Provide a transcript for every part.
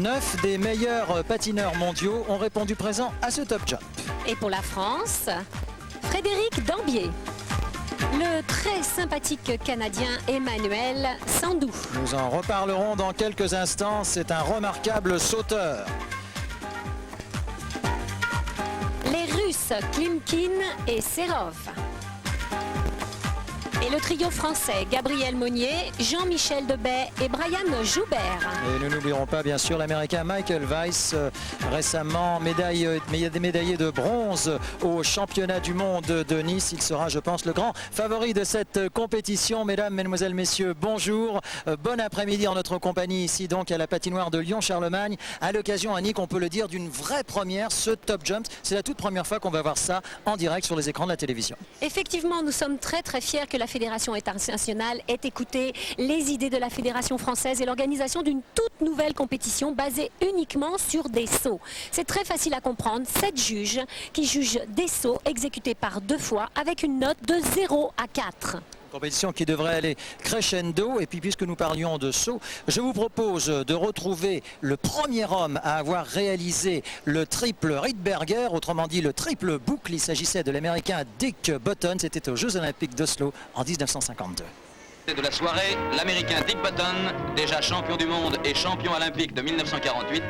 9 des meilleurs patineurs mondiaux ont répondu présent à ce top jump. Et pour la France, Frédéric Dambier. Le très sympathique Canadien Emmanuel Sandou. Nous en reparlerons dans quelques instants. C'est un remarquable sauteur. Les Russes Klimkin et Serov. Et le trio français Gabriel Monnier, Jean-Michel Debay et Brian Joubert. Et nous n'oublierons pas bien sûr l'américain Michael Weiss, récemment médaillé de bronze au championnat du monde de Nice. Il sera, je pense, le grand favori de cette compétition. Mesdames, mesdemoiselles, messieurs, bonjour. Bon après-midi en notre compagnie ici donc à la patinoire de Lyon-Charlemagne. À l'occasion, Annick, on peut le dire, d'une vraie première, ce top jump. C'est la toute première fois qu'on va voir ça en direct sur les écrans de la télévision. Effectivement, nous sommes très fiers que la Fédération internationale ait écouté les idées de la Fédération française et l'organisation d'une toute nouvelle compétition basée uniquement sur des sauts. C'est très facile à comprendre, 7 juges qui jugent des sauts exécutés par 2 fois avec une note de 0 à 4. Compétition qui devrait aller crescendo. Et puis puisque nous parlions de saut, je vous propose de retrouver le premier homme à avoir réalisé le triple Rydberger, autrement dit le triple boucle. Il s'agissait de l'américain Dick Button. C'était aux Jeux Olympiques d'Oslo en 1952. De la soirée, l'américain Dick Button, déjà champion du monde et champion olympique de 1948,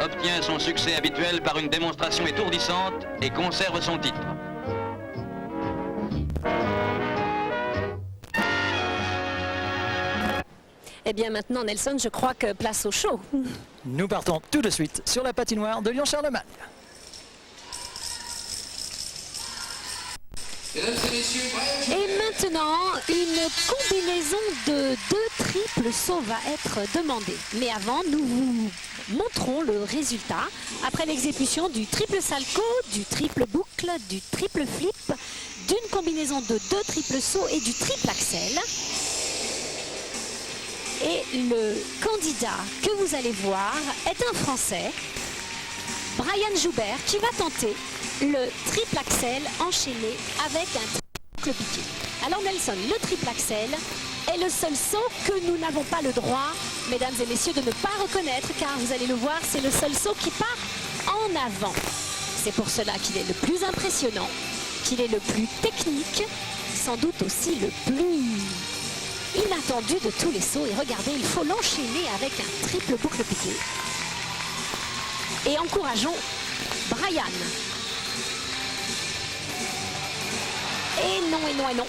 obtient son succès habituel par une démonstration étourdissante et conserve son titre. Eh bien maintenant Nelson, je crois que place au show. Nous partons tout de suite sur la patinoire de Lyon-Charlemagne. Et maintenant, une combinaison de 2 triples sauts va être demandée. Mais avant, nous vous montrons le résultat. Après l'exécution du triple salto, du triple boucle, du triple flip, d'une combinaison de 2 triples sauts et du triple axel. Et le candidat que vous allez voir est un Français, Brian Joubert, qui va tenter le triple axel enchaîné avec un triple piqué. Alors Nelson, le triple axel est le seul saut que nous n'avons pas le droit, mesdames et messieurs, de ne pas reconnaître, car vous allez le voir, c'est le seul saut qui part en avant. C'est pour cela qu'il est le plus impressionnant, qu'il est le plus technique, sans doute aussi le plus inattendu de tous les sauts. Et regardez, il faut l'enchaîner avec un triple boucle piqué. Et encourageons Brian. Et non, et non, et non.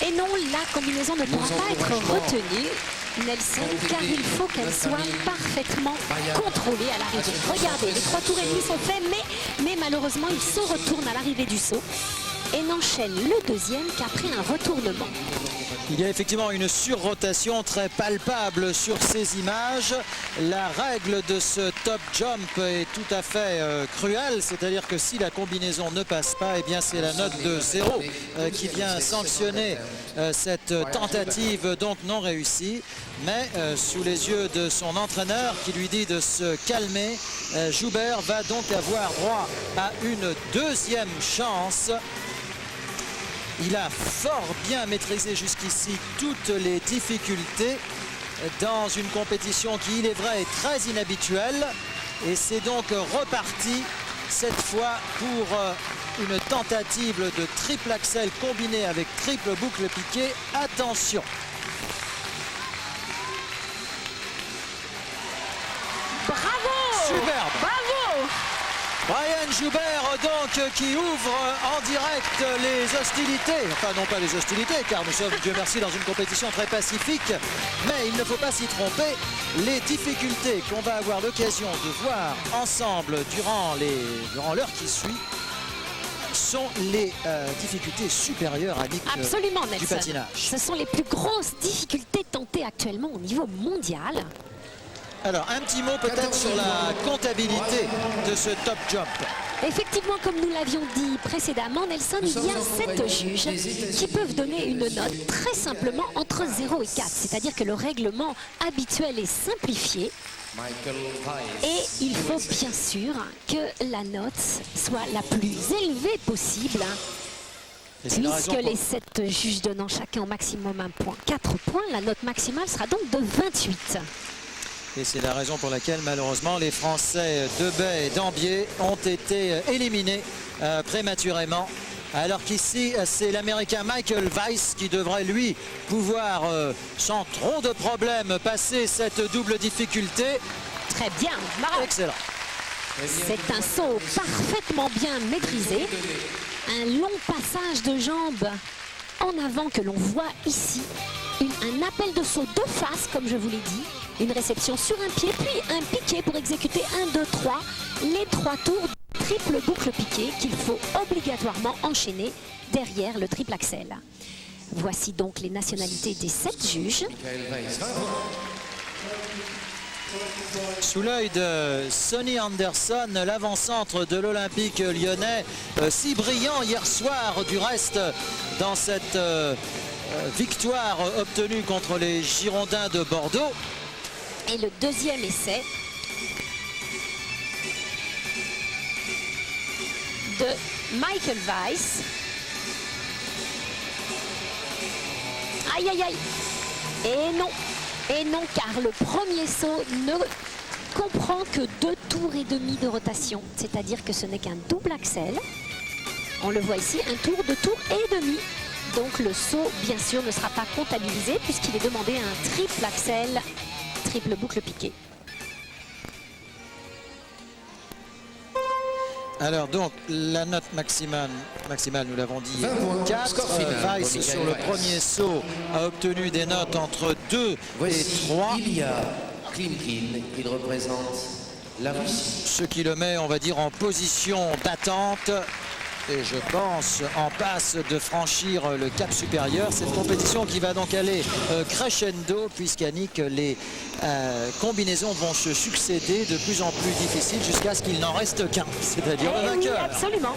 Et non, la combinaison ne pourra pas être retenue, Nelson, car il faut qu'elle soit parfaitement contrôlée à l'arrivée. Regardez, les 3 tours et demi sont faits, mais malheureusement, il se retourne à l'arrivée du saut et n'enchaîne le deuxième qu'après un retournement. Il y a effectivement une surrotation très palpable sur ces images. La règle de ce top jump est tout à fait cruelle, c'est-à-dire que si la combinaison ne passe pas, eh bien c'est la note de 0 qui vient sanctionner cette tentative donc non réussie. Mais sous les yeux de son entraîneur qui lui dit de se calmer, Joubert va donc avoir droit à une deuxième chance. Il a fort bien maîtrisé jusqu'ici toutes les difficultés dans une compétition qui, il est vrai, est très inhabituelle. Et c'est donc reparti cette fois pour une tentative de triple axel combiné avec triple boucle piqué. Attention! Bravo! Superbe! Bravo! Brian Joubert donc qui ouvre en direct les hostilités, enfin non pas les hostilités car nous sommes, Dieu merci, dans une compétition très pacifique, mais il ne faut pas s'y tromper, les difficultés qu'on va avoir l'occasion de voir ensemble durant l'heure qui suit sont les difficultés supérieures à Absolument, du Nelson. patinage. Ce sont les plus grosses difficultés tentées actuellement au niveau mondial. Alors, un petit mot peut-être sur la comptabilité de ce top jump. Effectivement, comme nous l'avions dit précédemment, Nelson, il y a 7 juges qui peuvent donner une note très simplement entre 0 et 4. C'est-à-dire que le règlement habituel est simplifié. Et il faut bien sûr que la note soit la plus élevée possible. Puisque les 7 juges donnant chacun au maximum 1 point, 4 points, la note maximale sera donc de 28. Et c'est la raison pour laquelle malheureusement les Français Debay et Dambier ont été éliminés prématurément. Alors qu'ici c'est l'Américain Michael Weiss qui devrait lui pouvoir sans trop de problèmes passer cette double difficulté. Très bien, bravo. Excellent. C'est un saut parfaitement bien maîtrisé. Un long passage de jambes en avant que l'on voit ici. Un appel de saut de face, comme je vous l'ai dit. Une réception sur un pied, puis un piqué pour exécuter 1, 2, 3. Les 3 tours de triple boucle piqué qu'il faut obligatoirement enchaîner derrière le triple axel. Voici donc les nationalités des 7 juges. Sous l'œil de Sonny Anderson, l'avant-centre de l'Olympique lyonnais, si brillant hier soir du reste dans cette victoire obtenue contre les Girondins de Bordeaux. Et le deuxième essai de Michael Weiss. Aïe aïe aïe. Et non, car le premier saut ne comprend que 2 tours et demi de rotation, c'est-à-dire que ce n'est qu'un double axel. On le voit ici, un tour, 2 tours et demi. Donc le saut, bien sûr, ne sera pas comptabilisé puisqu'il est demandé un triple axel, triple boucle piqué. Alors donc la note maximale nous l'avons dit, 4. Weiss sur le premier saut a obtenu des notes entre 2 et 3. Ilya Klimkin, il représente la Russie. Ce qui le met, on va dire, en position d'attente. Et je pense en passe de franchir le cap supérieur. Cette compétition qui va donc aller crescendo, puisqu'Yannick, les combinaisons vont se succéder de plus en plus difficiles jusqu'à ce qu'il n'en reste qu'un, c'est-à-dire le vainqueur. Oui, absolument.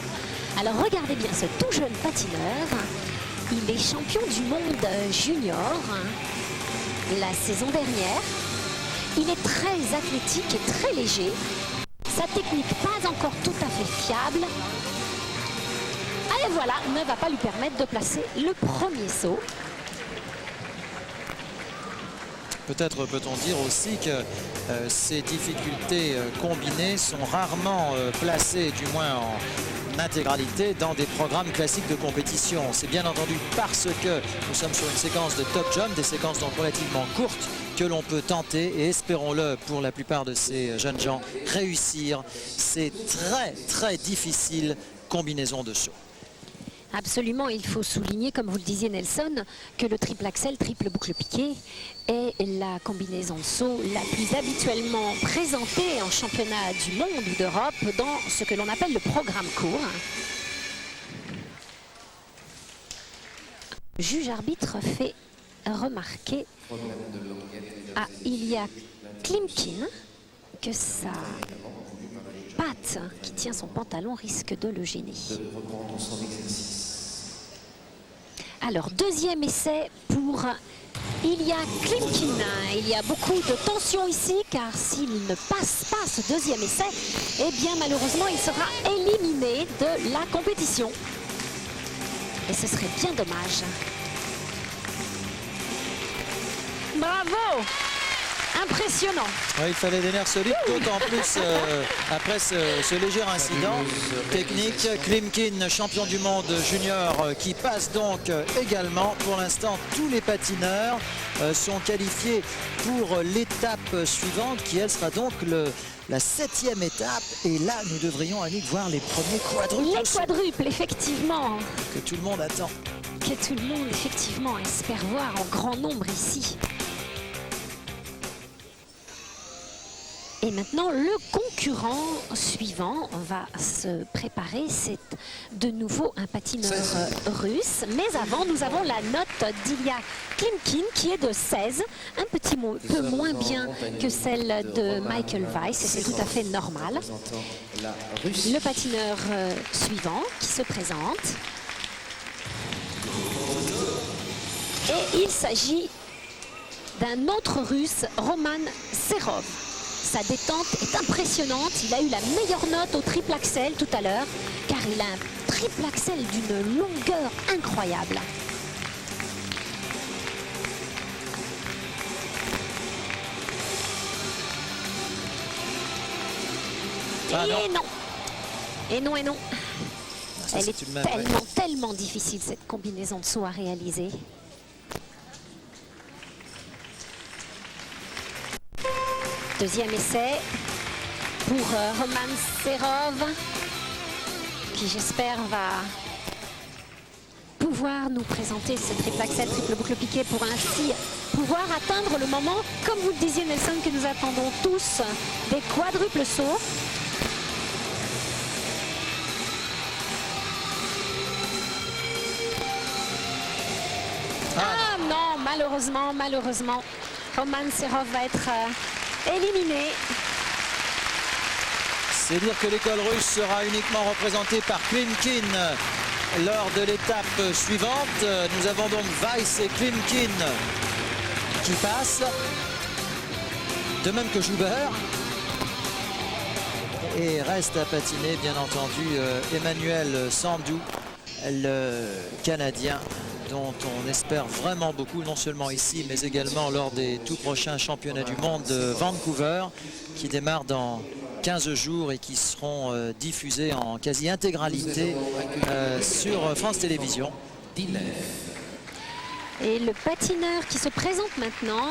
Alors regardez bien ce tout jeune patineur. Il est champion du monde junior la saison dernière. Il est très athlétique et très léger. Sa technique pas encore tout à fait fiable. Et voilà, ne va pas lui permettre de placer le premier saut. Peut-être peut-on dire aussi que ces difficultés combinées sont rarement placées, du moins en intégralité, dans des programmes classiques de compétition. C'est bien entendu parce que nous sommes sur une séquence de top jump, des séquences donc relativement courtes, que l'on peut tenter, et espérons-le pour la plupart de ces jeunes gens, réussir ces très difficiles combinaisons de sauts. Absolument, il faut souligner, comme vous le disiez Nelson, que le triple axel, triple boucle piqué est la combinaison de saut la plus habituellement présentée en championnat du monde ou d'Europe dans ce que l'on appelle le programme court. Le juge arbitre fait remarquer à Ilya Klimkin que sa patte qui tient son pantalon risque de le gêner. Alors, deuxième essai pour Ilya Klimkin. Il y a beaucoup de tension ici, car s'il ne passe pas ce deuxième essai, eh bien malheureusement il sera éliminé de la compétition. Et ce serait bien dommage. Bravo! Impressionnant. Oui, il fallait des nerfs solides, d'autant plus après ce léger incident technique. Klimkin, champion du monde junior, qui passe donc également. Pour l'instant, tous les patineurs sont qualifiés pour l'étape suivante, qui elle sera donc la 7e étape. Et là, nous devrions, Annick, voir les premiers quadruples. Les quadruples, effectivement. Que tout le monde attend. Que tout le monde, effectivement, espère voir en grand nombre ici. Et maintenant, le concurrent suivant va se préparer. C'est de nouveau un patineur russe. Mais avant, nous avons la note d'Ilya Klimkin qui est de 16. Un petit peu moins bien que celle de Michael Weiss. Et c'est tout à fait normal. Le patineur suivant qui se présente. Et il s'agit d'un autre russe, Roman Serov. Sa détente est impressionnante. Il a eu la meilleure note au triple axel tout à l'heure, car il a un triple axel d'une longueur incroyable. Ah, et non. non. Et non, et non. Ça, Elle c'est est tout de même tellement, vrai. tellement difficile, cette combinaison de saut à réaliser. Deuxième essai pour Roman Serov, qui j'espère va pouvoir nous présenter ce triple axel, triple boucle piqué pour ainsi pouvoir atteindre le moment, comme vous le disiez Nelson, que nous attendons tous, des quadruples sauts. Ah non, malheureusement, Roman Serov va être éliminé. C'est dire que l'école russe sera uniquement représentée par Klimkin lors de l'étape suivante. Nous avons donc Weiss et Klimkin qui passent, de même que Joubert. Et reste à patiner, bien entendu, Emmanuel Sandou, le Canadien, dont on espère vraiment beaucoup, non seulement ici, mais également lors des tout prochains championnats du monde de Vancouver, qui démarrent dans 15 jours et qui seront diffusés en quasi-intégralité sur France Télévisions. Et le patineur qui se présente maintenant,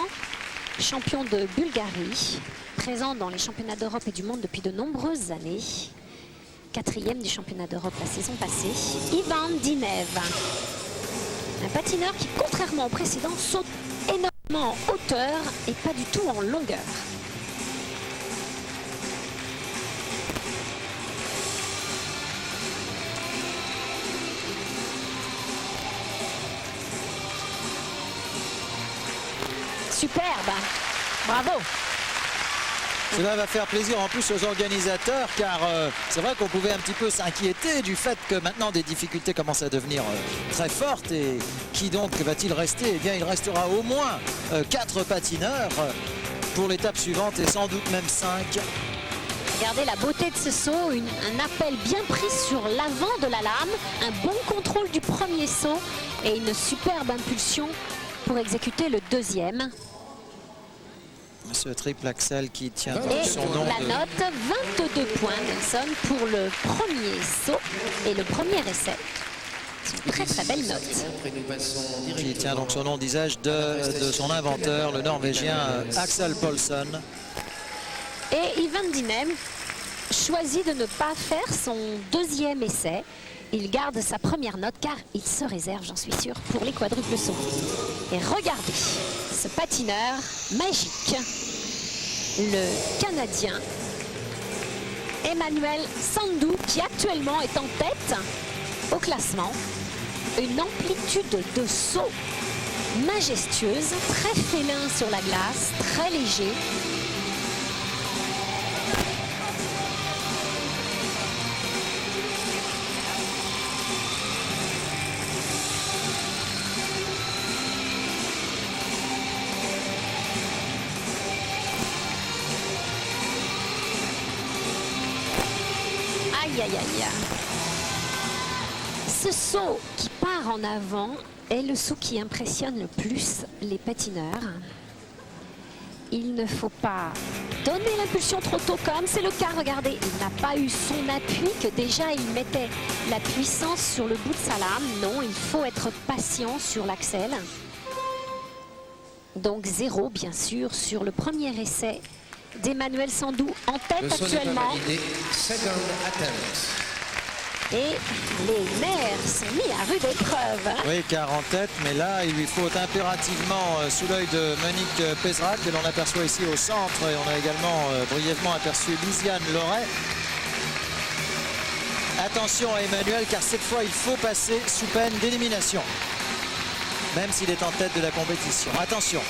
champion de Bulgarie, présent dans les championnats d'Europe et du monde depuis de nombreuses années, 4e du championnat d'Europe la saison passée, Ivan Dinev. Un patineur qui, contrairement au précédent, saute énormément en hauteur et pas du tout en longueur. Superbe, bravo. Cela va faire plaisir en plus aux organisateurs, car c'est vrai qu'on pouvait un petit peu s'inquiéter du fait que maintenant des difficultés commencent à devenir très fortes. Et qui donc va-t-il rester? Eh bien, il restera au moins 4 patineurs pour l'étape suivante et sans doute même 5. Regardez la beauté de ce saut, un appel bien pris sur l'avant de la lame, un bon contrôle du premier saut et une superbe impulsion pour exécuter le deuxième. Ce triple axel qui tient Et son nom la de... note, 22 points Nelson pour le premier saut et le premier essai. C'est une très très belle note. qui tient donc son nom d'usage de son inventeur, le Norvégien Axel Paulson. Et Ivan Dinev choisit de ne pas faire son deuxième essai. Il garde sa première note car il se réserve, j'en suis sûre, pour les quadruples sauts. Et regardez ce patineur magique, le Canadien Emmanuel Sandou, qui actuellement est en tête au classement. Une amplitude de saut majestueuse, très félin sur la glace, très léger. Aïe, aïe, aïe. Ce saut qui part en avant est le saut qui impressionne le plus les patineurs. Il ne faut pas donner l'impulsion trop tôt comme c'est le cas. Regardez, il n'a pas eu son appui, que déjà il mettait la puissance sur le bout de sa lame. Non, il faut être patient sur l'axel. Donc 0 bien sûr sur le premier essai d'Emmanuel Sandou en tête actuellement. Et les nerfs sont mis à rude épreuve. Oui, car en tête, mais là, il lui faut impérativement, sous l'œil de Monique Pézerac, que l'on aperçoit ici au centre, et on a également brièvement aperçu Lisiane Loret. Attention à Emmanuel, car cette fois, il faut passer sous peine d'élimination, même s'il est en tête de la compétition. Attention,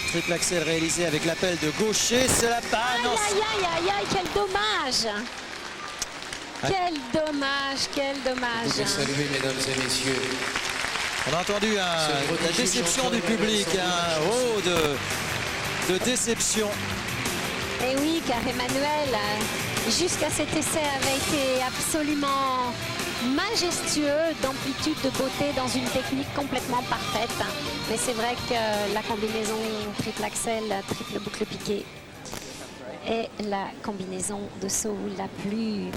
triple axel réalisé avec l'appel de gaucher, c'est la panne. Aïe, aïe, aïe, aïe, aïe, quel dommage! Quel dommage, quel dommage. Vous pouvez saluer, mesdames et messieurs. On a entendu la déception du public, un haut de déception. Et oui, car Emmanuel, jusqu'à cet essai, avait été absolument majestueux, d'amplitude, de beauté, dans une technique complètement parfaite. Mais c'est vrai que la combinaison triple axel, triple boucle piqué est la combinaison de saut la plus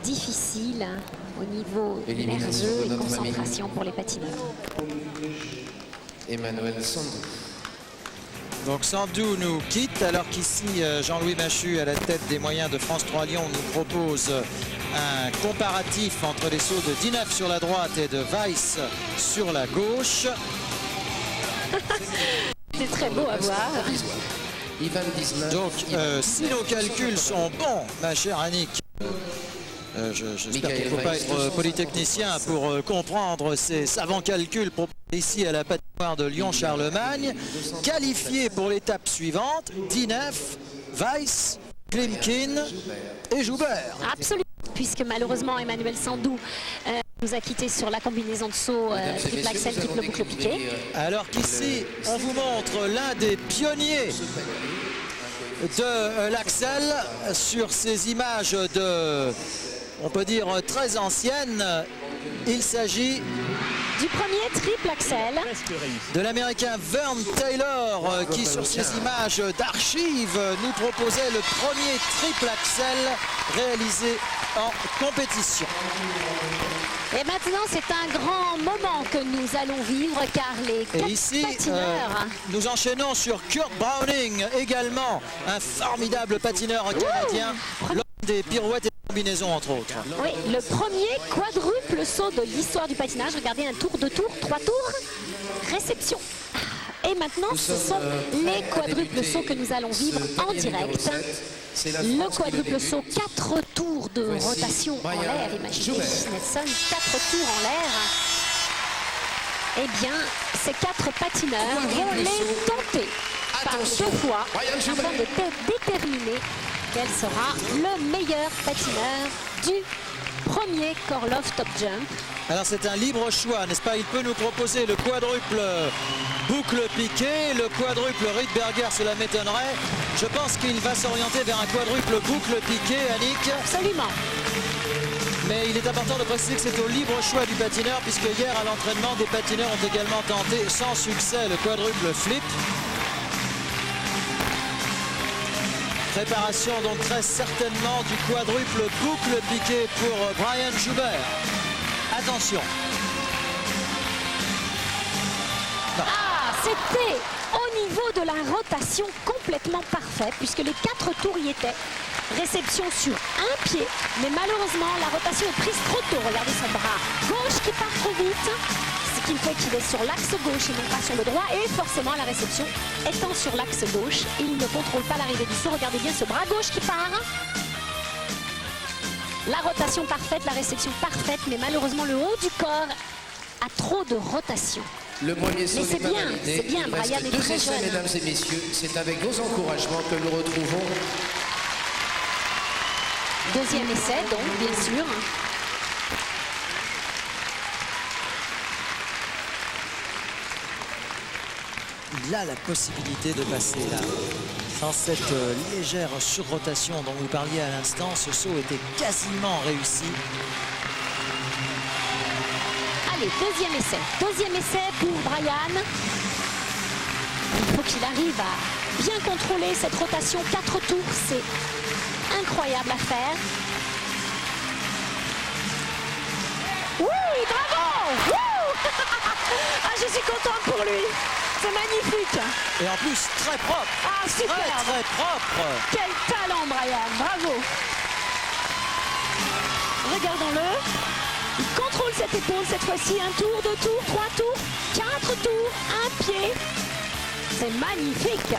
difficile au niveau Élimination nerveux de et notre concentration pour les patineurs. Emmanuel Sandou. Donc Sandou nous quitte alors qu'ici Jean-Louis Machu à la tête des moyens de France 3 Lyon nous propose un comparatif entre les sauts de Dineuf sur la droite et de Weiss sur la gauche. C'est très beau à voir. Ivan 19. Donc si nos calculs sont bons, ma chère Annick, j'espère qu'il ne faut pas être polytechnicien pour comprendre ces savants calculs proposés ici à la patinoire de Lyon-Charlemagne. Qualifiés pour l'étape suivante, Dineuf, Weiss, Klimkin et Joubert. Absolument, puisque malheureusement Emmanuel Sandou nous a quittés sur la combinaison de saut triple axel, triple boucle piqué. Alors qu'ici, on vous montre l'un des pionniers de l'axel sur ces images de, on peut dire, très anciennes. Il s'agit Du premier triple axel. de l'américain Vern Taylor qui sur ces images d'archives nous proposait le premier triple axel réalisé en compétition. Et maintenant, c'est un grand moment que nous allons vivre car les Et 4 ici, patineurs... nous enchaînons sur Kurt Browning, également un formidable patineur canadien, l'homme des pirouettes et des combinaisons entre autres. Oui, le premier quadruple saut de l'histoire du patinage. Regardez, un tour, 2 tours, 3 tours, réception. Et maintenant, ce sont les quadruples sauts que nous allons vivre en direct. Le quadruple saut, 4 tours de rotation en l'air. Imaginez, Nelson, 4 tours en l'air. Eh bien, ces 4 patineurs vont les tenter par 2 fois afin de déterminer quel sera le meilleur patineur du premier Korlov Top Jump. Alors c'est un libre choix, n'est-ce pas? Il peut nous proposer le quadruple boucle piqué, le quadruple Rydberger, cela m'étonnerait. Je pense qu'il va s'orienter vers un quadruple boucle piqué, Annick. Absolument. Mais il est important de préciser que c'est au libre choix du patineur, puisque hier à l'entraînement, des patineurs ont également tenté sans succès le quadruple flip. Préparation donc très certainement du quadruple boucle piqué pour Brian Joubert. Attention. Ah, c'était au niveau de la rotation complètement parfaite puisque les 4 tours y étaient. Réception sur un pied, mais malheureusement la rotation est prise trop tôt. Regardez son bras gauche qui part trop vite, ce qui fait qu'il est sur l'axe gauche et non pas sur le droit. Et forcément la réception étant sur l'axe gauche, il ne contrôle pas l'arrivée du saut. Regardez bien ce bras gauche qui part. La rotation parfaite, la réception parfaite, mais malheureusement le haut du corps a trop de rotation. Le premier saut c'est n'est pas bien, validé. c'est bien, Il reste Brian est 2 très essais, jeune. mesdames et messieurs. C'est avec vos encouragements que nous retrouvons. Deuxième essai, donc, bien sûr. Il a la possibilité de passer là. Sans cette légère surrotation dont vous parliez à l'instant, ce saut était quasiment réussi. Allez, deuxième essai. Deuxième essai pour Brian. Il faut qu'il arrive à bien contrôler cette rotation. 4 tours, c'est incroyable à faire. Oui, bravo! Wouh! Ah, je suis contente pour lui. C'est magnifique. Et en plus, très propre. Ah, super. Très propre. Quel talent, Brian. Bravo. Regardons-le. Il contrôle cette épaule cette fois-ci. 1 tour, 2 tours, 3 tours, 4 tours, un pied. C'est magnifique.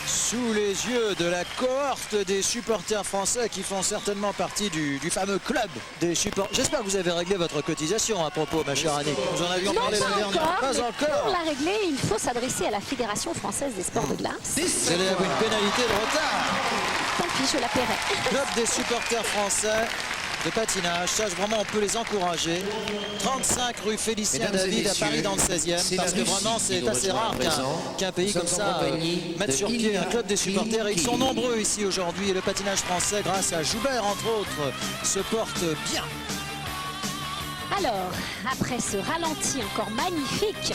Sous les yeux de la cohorte des supporters français qui font certainement partie du fameux club des supporters. J'espère que vous avez réglé votre cotisation à propos, ma chère Annick. Nous en avions Non, parlé la pas dernière. encore, Pas mais encore. pour la régler, il faut s'adresser à la Fédération française des sports de glace. Vous allez avoir une pénalité de retard. Tant pis, je la paierai. Club des supporters français de patinage, ça vraiment on peut les encourager. 35 rue Félicien Mesdames et David à messieurs, Paris dans le 16e, c'est parce la que Russie vraiment qui c'est nous assez rejoint rare à présent. qu'un pays Nous comme sommes en ça compagnie mette de sur pied un club des supporters. Ils sont Klimkin. nombreux ici aujourd'hui et le patinage français, grâce à Joubert entre autres, se porte bien. Alors, après ce ralenti encore magnifique,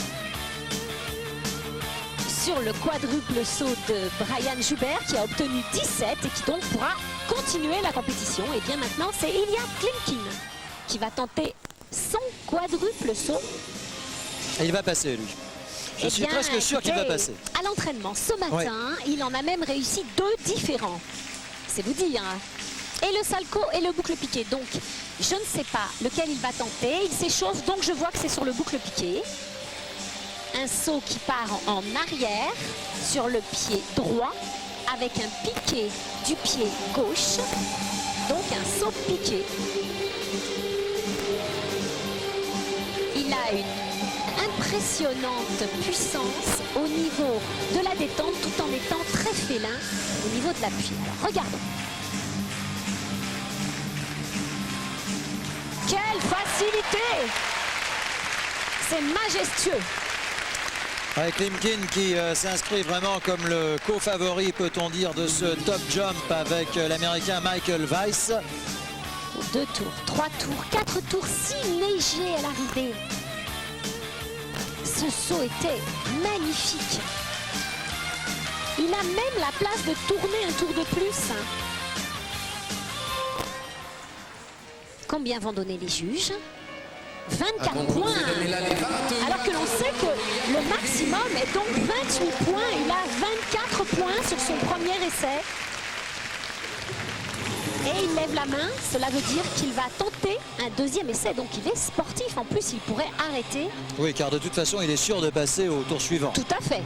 sur le quadruple saut de Brian Joubert qui a obtenu 17 et qui donc pourra continuer la compétition. Et bien maintenant, c'est Ilya Klimkin qui va tenter son quadruple saut. Et il va passer, lui. Je suis presque sûr qu'il va passer. À l'entraînement ce matin, il en a même réussi 2 différents. C'est vous dire. Et le salco et le boucle piqué. Donc, je ne sais pas lequel il va tenter. Il s'échauffe, donc je vois que c'est sur le boucle piqué. Un saut qui part en arrière sur le pied droit avec un piqué du pied gauche. Donc, un saut piqué. Il a une impressionnante puissance au niveau de la détente tout en étant très félin au niveau de l'appui. Alors regardons. Quelle facilité! C'est majestueux. Avec Klimkin qui s'inscrit vraiment comme le co-favori, peut-on dire, de ce top jump avec l'Américain Michael Weiss. 2 tours, 3 tours, 4 tours, si léger à l'arrivée. Ce saut était magnifique. Il a même la place de tourner un tour de plus. Combien vont donner les juges? 24 points. Alors que l'on sait que le maximum est donc 28 points. Il a 24 points sur son premier essai. Et il lève la main, cela veut dire qu'il va tenter un deuxième essai. Donc il est sportif, en plus il pourrait arrêter. Oui, car de toute façon il est sûr de passer au tour suivant. Tout à fait.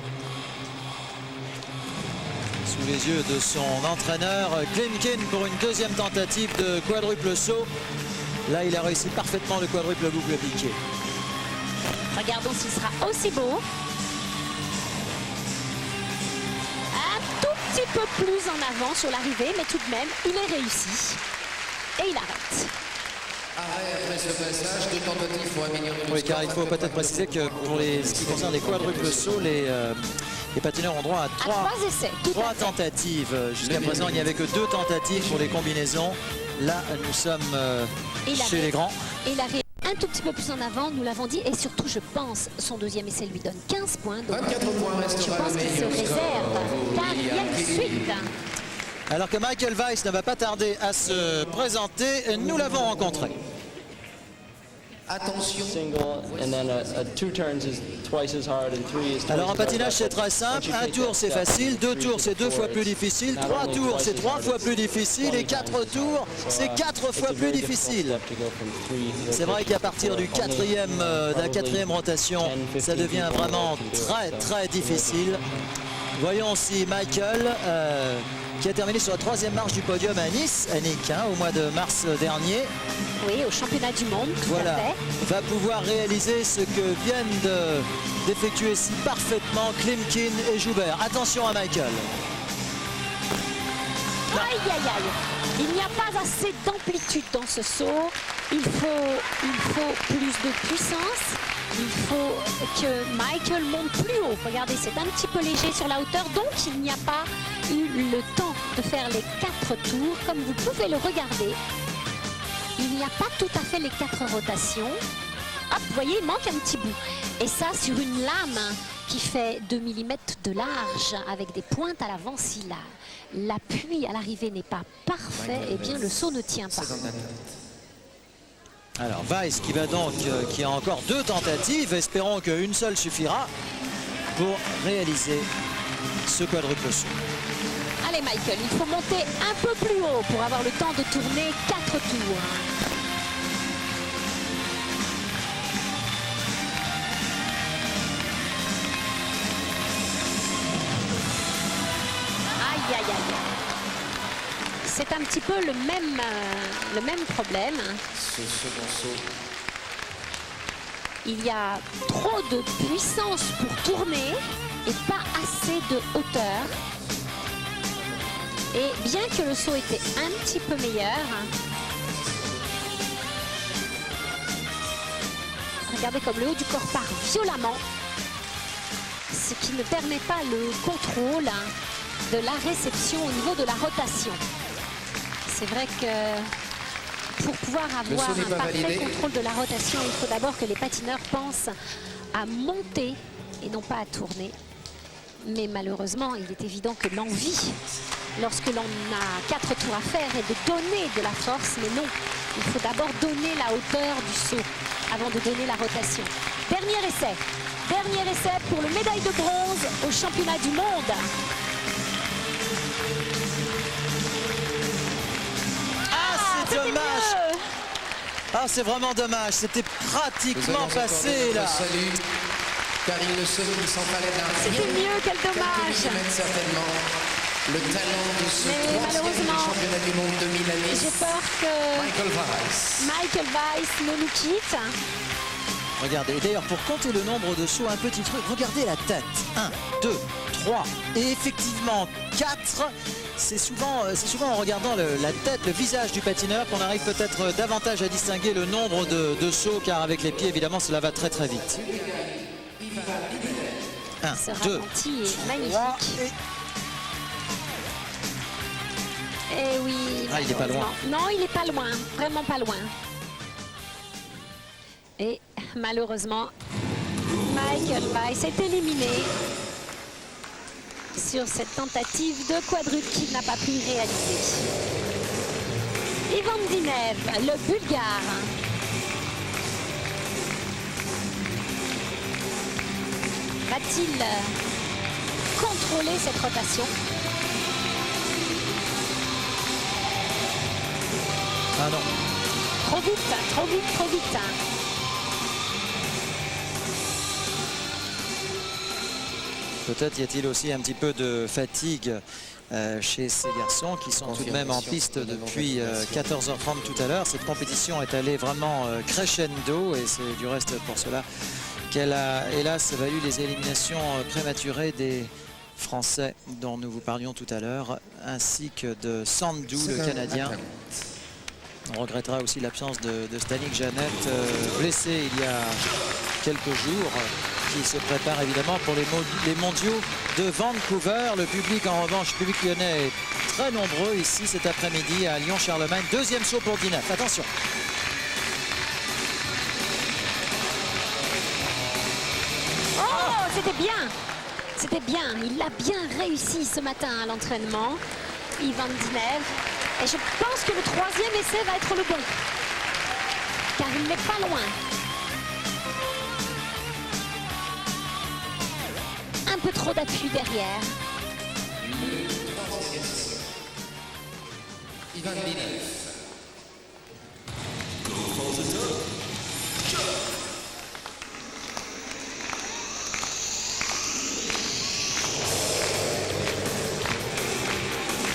Sous les yeux de son entraîneur, Klimkin pour une deuxième tentative de quadruple saut. Là il a réussi parfaitement le quadruple boucle piqué. Regardons s'il sera aussi beau. Un petit peu plus en avant sur l'arrivée, mais tout de même, il est réussi. Et il arrête. Arrêt après ce passage, 2 tentatives pour améliorer le Oui, car il score. faut peut-être préciser que pour ce qui concerne les quadruples sauts, les patineurs ont droit à 3 essais. Tout à fait. tentatives. Jusqu'à présent, il n'y avait que 2 tentatives pour les combinaisons. Là, nous sommes chez les grands. Et il arrive un tout petit peu plus en avant, nous l'avons dit. Et surtout, je pense, son deuxième essai lui donne 15 points. Donc 24 points je restera pense le qu'il se meilleur réserve score. 4e suite. Alors que Michael Weiss ne va pas tarder à se présenter, nous l'avons rencontré. Attention. Alors en patinage c'est très simple, un tour c'est facile, 2 tours c'est 2 fois plus difficile, 3 tours c'est 3 fois plus difficile et 4 tours c'est 4 fois plus difficile. C'est vrai qu'à partir de la quatrième rotation, ça devient vraiment très difficile. Voyons si Michael, qui a terminé sur la 3e marche du podium à Nice, à Nick, au mois de mars dernier. Oui, au championnat du monde, tout Voilà, à fait. va pouvoir réaliser ce que viennent d'effectuer si parfaitement Klimkin et Joubert. Attention à Michael. Aïe, aïe, aïe. Il n'y a pas assez d'amplitude dans ce saut. Il faut plus de puissance. Il faut que Michael monte plus haut. Regardez, c'est un petit peu léger sur la hauteur. Donc, il n'y a pas eu le temps de faire les 4 tours. Comme vous pouvez le regarder, il n'y a pas tout à fait les 4 rotations. Hop, vous voyez, il manque un petit bout. Et ça, sur une lame qui fait 2 mm de large, avec des pointes à l'avant, si l'appui à l'arrivée n'est pas parfait, eh bien, le saut ne tient pas. Alors Weiss qui a encore 2 tentatives, espérons qu'une seule suffira pour réaliser ce quadruple saut. Allez Michael, il faut monter un peu plus haut pour avoir le temps de tourner 4 tours. Aïe, aïe, aïe. C'est un petit peu le même problème. Ce second saut. Il y a trop de puissance pour tourner et pas assez de hauteur. Et bien que le saut était un petit peu meilleur, regardez comme le haut du corps part violemment, ce qui ne permet pas le contrôle de la réception au niveau de la rotation. C'est vrai que pour pouvoir avoir un parfait contrôle de la rotation, il faut d'abord que les patineurs pensent à monter et non pas à tourner. Mais malheureusement, il est évident que l'envie, lorsque l'on a 4 tours à faire, est de donner de la force. Mais non, il faut d'abord donner la hauteur du saut avant de donner la rotation. Dernier essai pour le médaille de bronze au championnat du monde. C'est dommage. Ah, c'est vraiment dommage. C'était pratiquement passé là. Salut, car il ne s'en fallait d'un rien. C'était mieux, quel dommage. Certainement le talent de ce malheureusement, championnat du monde de Milan. J'ai peur que Michael Weiss ne nous quitte. Regardez, d'ailleurs, pour compter le nombre de sauts, un petit truc, regardez la tête. 1, 2, 3 et effectivement 4. C'est souvent en regardant la tête, le visage du patineur qu'on arrive peut-être davantage à distinguer le nombre de sauts, car avec les pieds, évidemment, cela va très très vite. 1, 2, 3 et oui. Ah, il n'est pas loin. Non, il n'est pas loin, vraiment pas loin. Et malheureusement, Michael Weiss est éliminé sur cette tentative de quadruple qu'il n'a pas pu réaliser. Ivan Dinev, le Bulgare. Va-t-il contrôler cette rotation? Ah non. Trop vite, trop vite, trop vite. Peut-être y a-t-il aussi un petit peu de fatigue chez ces garçons qui sont tout de même en piste depuis 14h30 tout à l'heure. Cette compétition est allée vraiment crescendo et c'est du reste pour cela qu'elle a hélas valu les éliminations prématurées des Français dont nous vous parlions tout à l'heure, ainsi que de Sandou, le Canadien. On regrettera aussi l'absence de Stanik Jeannette, blessé il y a quelques jours, qui se prépare évidemment pour les mondiaux de Vancouver. Le public en revanche, le public lyonnais est très nombreux ici cet après-midi à Lyon-Charlemagne. Deuxième saut pour Dinev, attention. Oh, c'était bien. C'était bien, il l'a bien réussi ce matin à l'entraînement, Ivan Dinev. Et je pense que le troisième essai va être le bon, car il n'est pas loin. Un peu trop d'appui derrière. Ivan Dinev.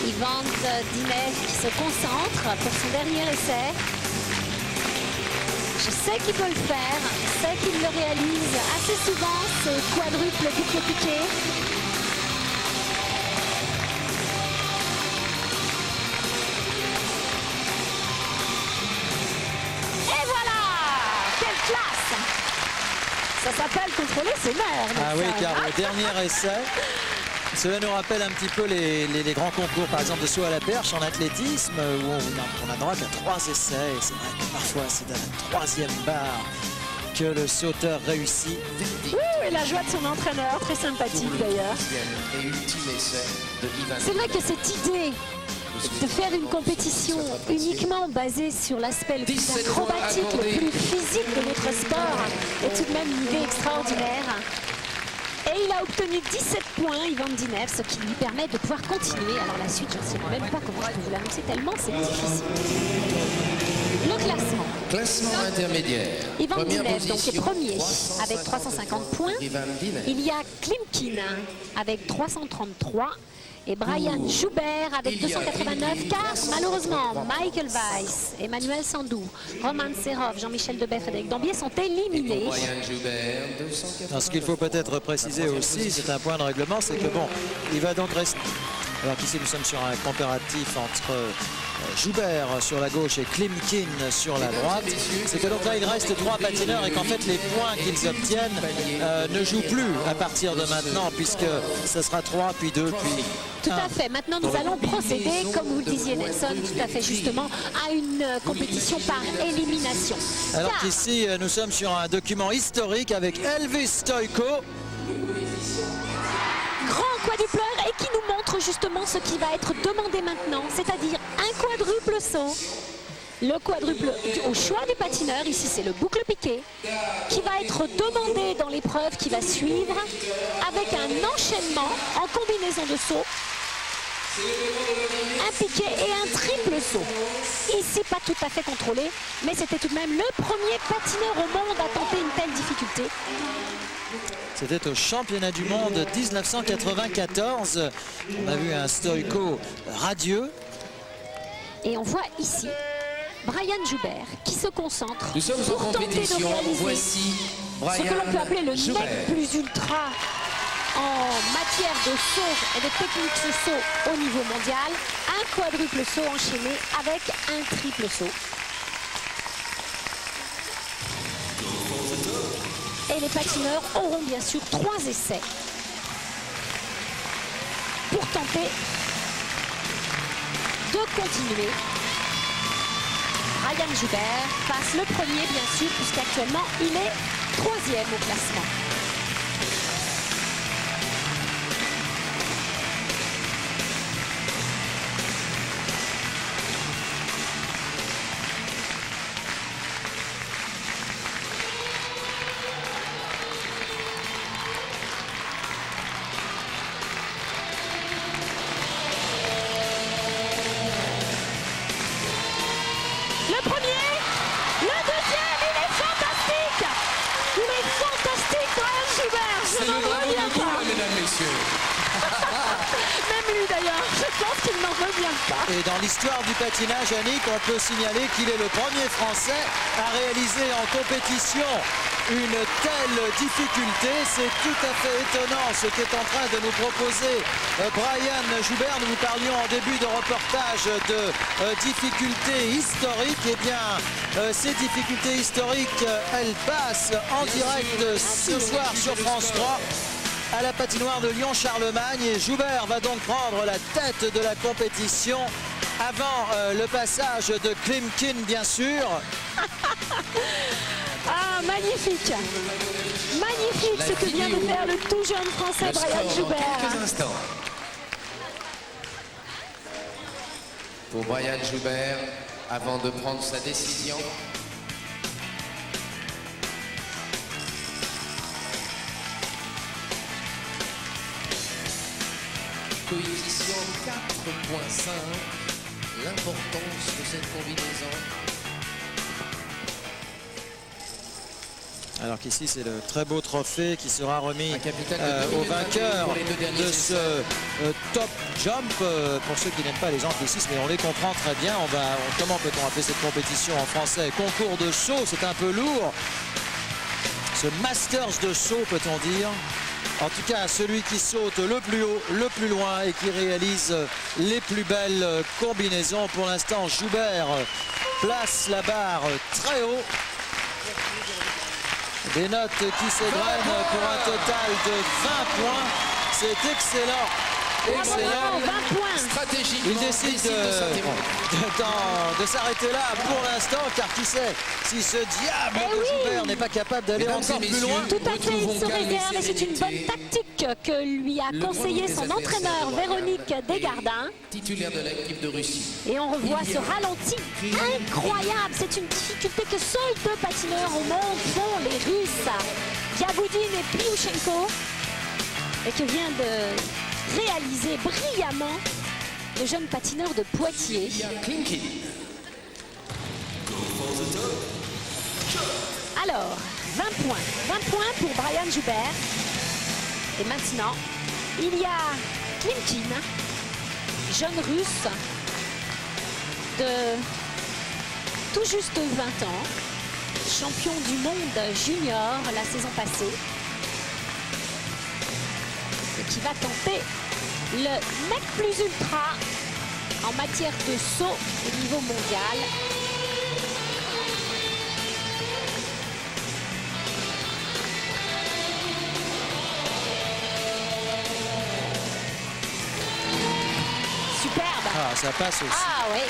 Ivan Dinev qui se concentre pour son dernier essai. Je sais qu'il peut le faire, je sais qu'il le réalise assez souvent, ce quadruple boucle piqué. Et voilà! Quelle classe! Ça s'appelle contrôler ses nerfs. Ah oui, car le dernier essai, cela nous rappelle un petit peu les grands concours, par exemple de saut à la perche en athlétisme, où on a droit qu'à 3 essais. Et c'est vrai que parfois c'est à la 3e barre que le sauteur réussit. Et la joie de son entraîneur, très sympathique d'ailleurs. C'est vrai que cette idée de faire une compétition uniquement basée sur l'aspect le plus acrobatique, le plus physique de notre sport est tout de même une idée extraordinaire. Et il a obtenu 17 points, Ivan Dinev, ce qui lui permet de pouvoir continuer. Alors la suite, je ne sais même pas comment je peux vous l'annoncer tellement c'est difficile. Le classement. Classement intermédiaire. Ivan Dinev donc est premier avec 350 points. Il y a Klimkin avec 333 et Brian Joubert avec 289, car malheureusement Michael Weiss, Emmanuel Sandou, Roman Serov, Jean-Michel Debet, Frédéric Dambier sont éliminés. Ce qu'il faut peut-être préciser aussi, c'est un point de règlement, c'est que bon, il va donc rester... Alors qu'ici nous sommes sur un comparatif entre Joubert sur la gauche et Klimkin sur la droite. C'est que donc là il reste 3 patineurs et qu'en fait les points qu'ils obtiennent ne jouent plus à partir de maintenant, puisque ce sera 3 puis 2 puis 1. Tout à fait. Maintenant nous allons procéder, comme vous le disiez Nelson, tout à fait justement, à une compétition par élimination. Alors qu'ici nous sommes sur un document historique avec Elvis Stojko. grand quadrupleur et qui nous montre justement ce qui va être demandé maintenant, c'est-à-dire un quadruple saut. Le quadruple au choix du patineur, ici c'est le boucle piqué, qui va être demandé dans l'épreuve qui va suivre avec un enchaînement en combinaison de sauts, un piqué et un triple saut. Ici pas tout à fait contrôlé, mais c'était tout de même le premier patineur au monde à tenter une telle difficulté. C'était au championnat du monde 1994. On a vu un Stoïko radieux. Et on voit ici Brian Joubert qui se concentre Nous sommes en pour tenter de compétition. réaliser Voici ce que l'on peut appeler le Joubert. nec plus ultra en matière de saut et de technique de saut au niveau mondial. Un quadruple saut enchaîné avec un triple saut. Et les patineurs auront bien sûr 3 essais pour tenter de continuer. Brian Joubert passe le premier bien sûr puisqu'actuellement il est 3e au classement. Le premier, le deuxième, il est fantastique. Il est fantastique, Brian Joubert. Je C'est le n'en bravo reviens de pas. vous, mesdames, messieurs. Même lui d'ailleurs, je pense qu'il n'en revient pas. Et dans l'histoire du patinage, Annick, on peut signaler qu'il est le premier Français à réaliser en compétition une telle difficulté. C'est tout à fait étonnant ce qu'est en train de nous proposer Brian Joubert. Nous vous parlions en début de reportage de difficultés historiques. Eh bien, ces difficultés historiques, elles passent en direct ce soir sur France 3. À la patinoire de Lyon-Charlemagne, et Joubert va donc prendre la tête de la compétition avant le passage de Klimkin, bien sûr. Ah, magnifique. Magnifique ce que vient de faire le tout jeune Français Le Brian score dans Joubert. quelques instants. Pour Brian Joubert, avant de prendre sa décision. Coefficient 4.5, l'importance de cette combinaison. Alors qu'ici, c'est le très beau trophée qui sera remis Un capital de au 2021 vainqueur pour les 2 derniers de ce top jump. Pour ceux qui n'aiment pas les anglicismes, mais on les comprend très bien. Comment peut-on appeler cette compétition en français? Concours de saut, c'est un peu lourd. Ce Masters de saut, peut-on dire? En tout cas, celui qui saute le plus haut, le plus loin et qui réalise les plus belles combinaisons. Pour l'instant, Joubert place la barre très haut. Des notes qui s'égrènent pour un total de 20 points. C'est excellent. Excellent. 20 points. Stratégiquement, Il décide de s'arrêter là pour l'instant, car qui sait si ce diable Eh de oui. Joubert n'est pas capable d'aller Mesdames encore et plus messieurs, loin. Tout à fait, il retrouvons se calme et réserve et c'est une bonne sérénité. tactique que lui a Le conseillé premier son des entraîneur adversaires, Véronique Desgardins. Titulaire de l'équipe de Russie. Et on revoit ce ralenti incroyable. C'est une difficulté que seuls 2 patineurs au monde font, les Russes, Yaboudine et Pliouchenko, et que vient de réaliser brillamment le jeune patineur de Poitiers. Klimkin. Alors, 20 points. 20 points pour Brian Joubert. Et maintenant, il y a Klimkin, jeune russe de tout juste 20 ans, champion du monde junior la saison passée, et qui va tenter le nec plus ultra en matière de saut au niveau mondial. Superbe. Ah, ça passe aussi. Ah oui,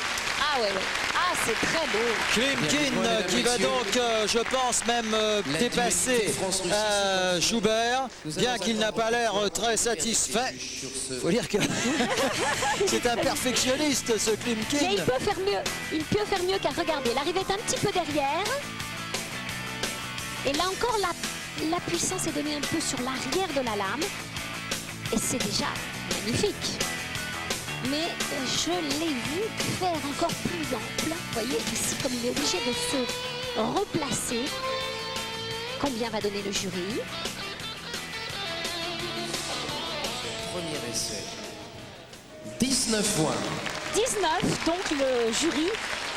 Ah ouais, ouais. Ah, c'est très beau. Klimkin qui va donc, je pense, même dépasser Joubert, bien qu'il n'a pas l'air très satisfait. Il faut dire que c'est un perfectionniste, ce Klimkin. Mais il peut faire mieux. Il peut faire mieux, car regardez, l'arrivée est un petit peu derrière. Et là encore, la puissance est donnée un peu sur l'arrière de la lame. Et c'est déjà magnifique. Mais je l'ai vu faire encore plus ample. Vous voyez, ici, comme il est obligé de se replacer. Combien va donner le jury? Premier essai. 19 points. 19, donc le jury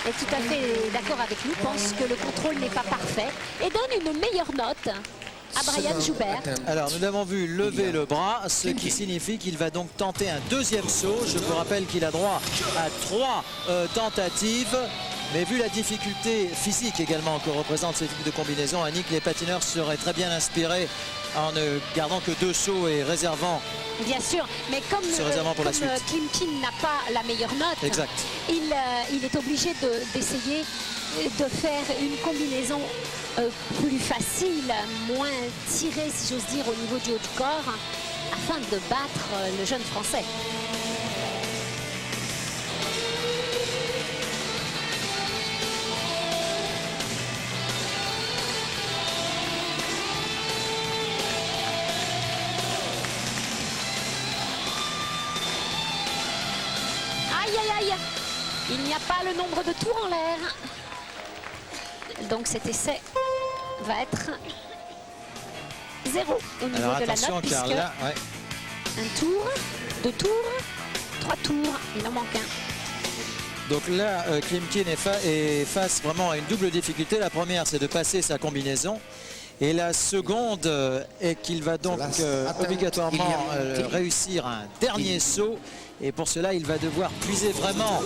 est tout à fait d'accord avec nous, pense que le contrôle n'est pas parfait et donne une meilleure note à Brian Joubert. Alors nous l'avons vu lever le bras, ce qui signifie qu'il va donc tenter un deuxième saut. Je vous rappelle qu'il a droit à 3 tentatives. Mais vu la difficulté physique également que représente ce type de combinaison, Annick, les patineurs seraient très bien inspirés en ne gardant que 2 sauts et réservant. Bien sûr, mais comme Klimkin n'a pas la meilleure note, exact. Il est obligé d'essayer de faire une combinaison plus facile, moins tirée, si j'ose dire, au niveau du haut du corps, afin de battre le jeune Français. Il n'y a pas le nombre de tours en l'air. Donc cet essai va être 0 au niveau de la note, puisque là, ouais. Un tour, 2 tours, 3 tours, il en manque un. Donc là, Klimkin est face vraiment à une double difficulté. La première, c'est de passer sa combinaison. Et la seconde est qu'il va donc obligatoirement réussir un dernier saut. Et pour cela, il va devoir puiser vraiment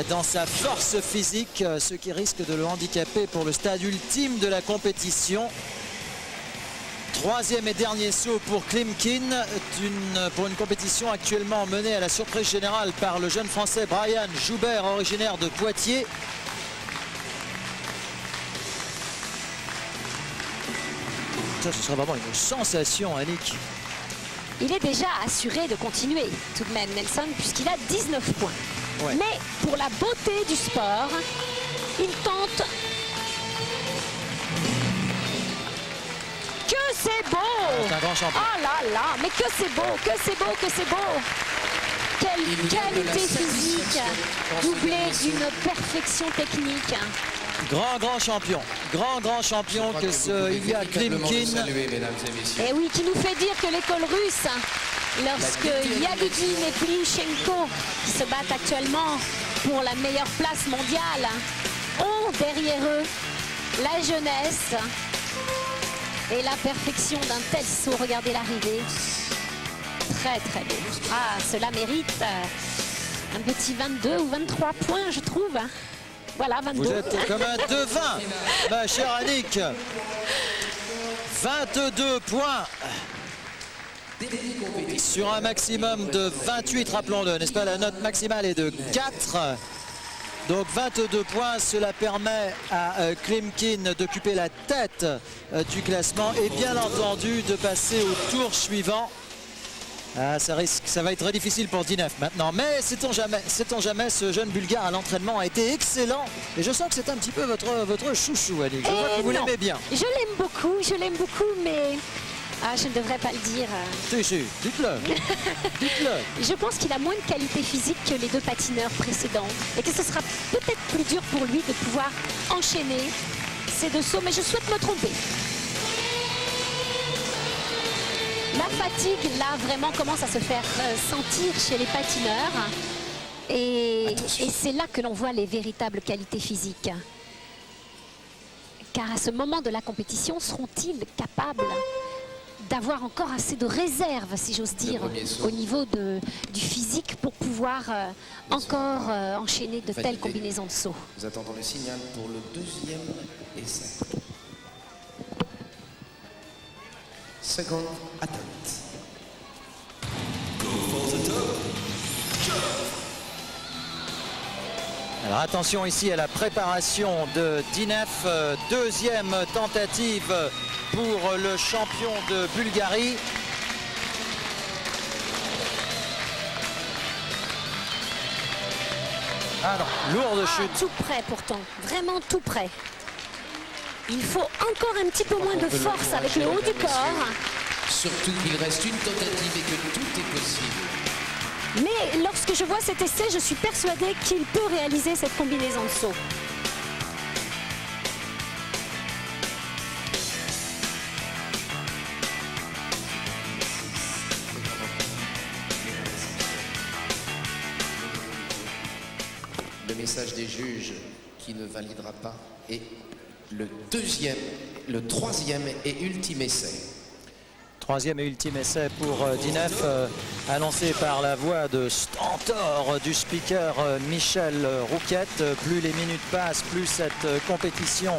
dans sa force physique, ce qui risque de le handicaper pour le stade ultime de la compétition. Troisième et dernier saut pour Klimkin, pour une compétition actuellement menée à la surprise générale par le jeune Français Brian Joubert, originaire de Poitiers. Ça, ce sera vraiment une sensation, Annick. Il est déjà assuré de continuer tout de même, Nelson, puisqu'il a 19 points. Ouais. Mais pour la beauté du sport, il tente. Que c'est beau! C'est un grand champion. Oh là là, mais que c'est beau, que c'est beau, que c'est beau! Quelle qualité physique, doublée d'une perfection technique. Grand champion que ce Ilya Klimkin. Et oui, qui nous fait dire que l'école russe, lorsque Yagudin et Plyuchenko, qui se battent actuellement pour la meilleure place mondiale, ont derrière eux la jeunesse et la perfection d'un tel saut. Regardez l'arrivée. Très très beau. Ah, cela mérite un petit 22 ou 23 points, je trouve. Voilà, 22. Vous êtes comme un devin, ma chère Annick. 22 points sur un maximum de 28, rappelons-le, n'est-ce pas? La note maximale est de 4. Donc 22 points, cela permet à Klimkin d'occuper la tête du classement et bien entendu de passer au tour suivant. Ah, ça va être très difficile pour Dinev maintenant, mais sait-on jamais, ce jeune Bulgare à l'entraînement a été excellent. Et je sens que c'est un petit peu votre chouchou, Annick. Je vois que vous l'aimez bien. Je l'aime beaucoup, mais je ne devrais pas le dire. Si, dites-le. Dites-le. Je pense qu'il a moins de qualité physique que les 2 patineurs précédents et que ce sera peut-être plus dur pour lui de pouvoir enchaîner ces 2 sauts, mais je souhaite me tromper. La fatigue, là, vraiment commence à se faire sentir chez les patineurs. Et c'est là que l'on voit les véritables qualités physiques. Car à ce moment de la compétition, seront-ils capables d'avoir encore assez de réserve, si j'ose dire, au niveau du physique pour pouvoir encore enchaîner de telles combinaisons de sauts? Nous attendons le signal pour le 2e essai. Seconde attente. Alors Alors attention ici à la préparation de Dinev, deuxième tentative pour le champion de Bulgarie. Ah non, lourde chute. Tout près pourtant, vraiment tout près. Il faut encore un petit peu moins de force avec le haut du corps. Surtout qu'il reste une tentative et que tout est possible. Mais lorsque je vois cet essai, je suis persuadée qu'il peut réaliser cette combinaison de saut. Le message des juges qui ne validera pas est le troisième et ultime essai. Troisième et ultime essai pour Dinev, annoncé par la voix de stentor du speaker Michel Rouquette. Plus les minutes passent, plus cette compétition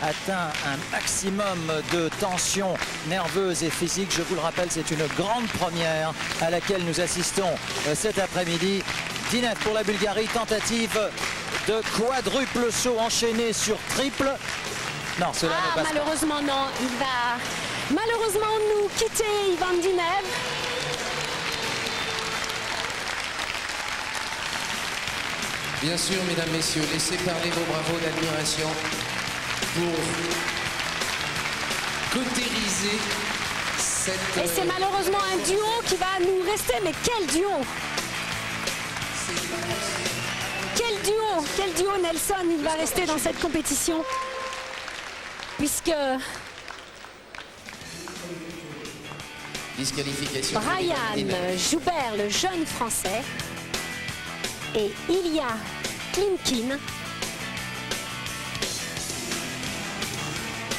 atteint un maximum de tension nerveuse et physique. Je vous le rappelle, c'est une grande première à laquelle nous assistons cet après-midi. Dinev pour la Bulgarie, tentative de quadruple saut enchaîné sur triple. Non, cela ne passe pas. Malheureusement non, il va malheureusement nous quitter, Ivan Dinev. Bien sûr, mesdames, messieurs, laissez parler vos bravos d'admiration pour cautériser cette... Et c'est malheureusement un duo qui va nous rester, mais quel duo! Quel duo Nelson, il va rester dans cette compétition, puisque disqualification. Brian Joubert, le jeune français, et Ilya Klimkin.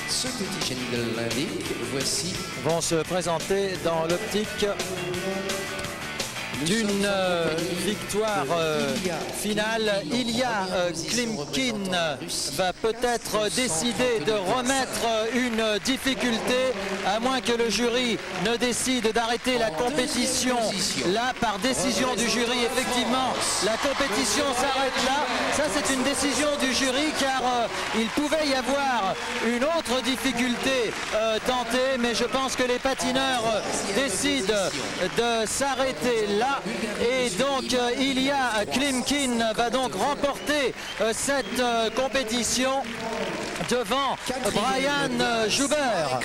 Ce petit jingle l'indique, voici vont se présenter dans l'optique d'une victoire finale. Ilya Klimkin va peut-être décider de remettre une difficulté, à moins que le jury ne décide d'arrêter la compétition là par décision du jury. Effectivement, la compétition s'arrête là. Ça, c'est une décision du jury, car il pouvait y avoir une autre difficulté tentée, mais je pense que les patineurs décident de s'arrêter là. Et donc Ilya Klimkin va donc remporter cette compétition devant Brian Joubert.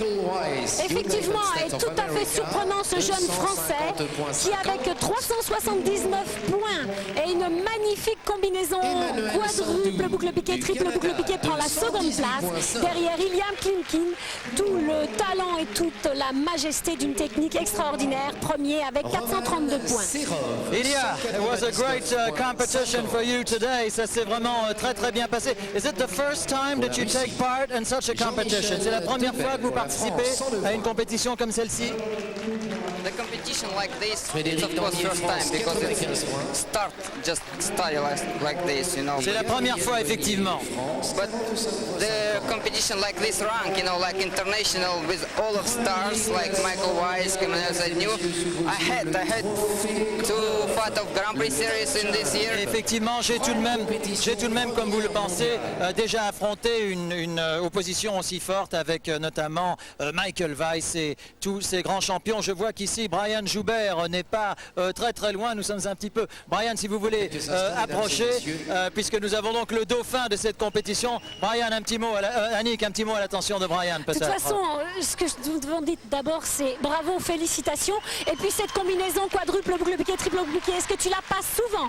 Effectivement, et tout à fait surprenant ce jeune Français qui, avec 379 points et une magnifique combinaison quadruple boucle piqué, triple boucle piqué, prend la seconde place derrière Ilya Klimkin. Tout le talent et toute la majesté d'une technique extraordinaire, premier avec 432 points. Ilya, it was a great competition for you today. Ça s'est vraiment très bien passé. Is it the first time that you take part in such a competition? C'est la première fois que vous participez à une compétition comme celle-ci? The competition like this, it's of course first time because it's just style like this, you know. C'est la première fois, effectivement. But the competition like this rank, you know, like international with all of stars like Michael Weiss, as I knew, I had two part of Grand Prix Series in this year. Effectivement, j'ai tout de même, comme vous le pensez, déjà affronté une opposition aussi forte avec notamment Michael Weiss et tous ces grands champions. Je vois qu'ici Brian Joubert n'est pas très loin. Nous sommes un petit peu... Brian, si vous voulez approcher, puisque nous avons donc le dauphin de cette compétition. Brian, un petit mot, Annick, un petit mot à l'attention de Brian, peut-être. De toute façon, ce que je vous dis d'abord, c'est bravo, félicitations. Et puis cette combinaison quadruple boucle piqué, triple boucle piqué, est-ce que tu la passes souvent?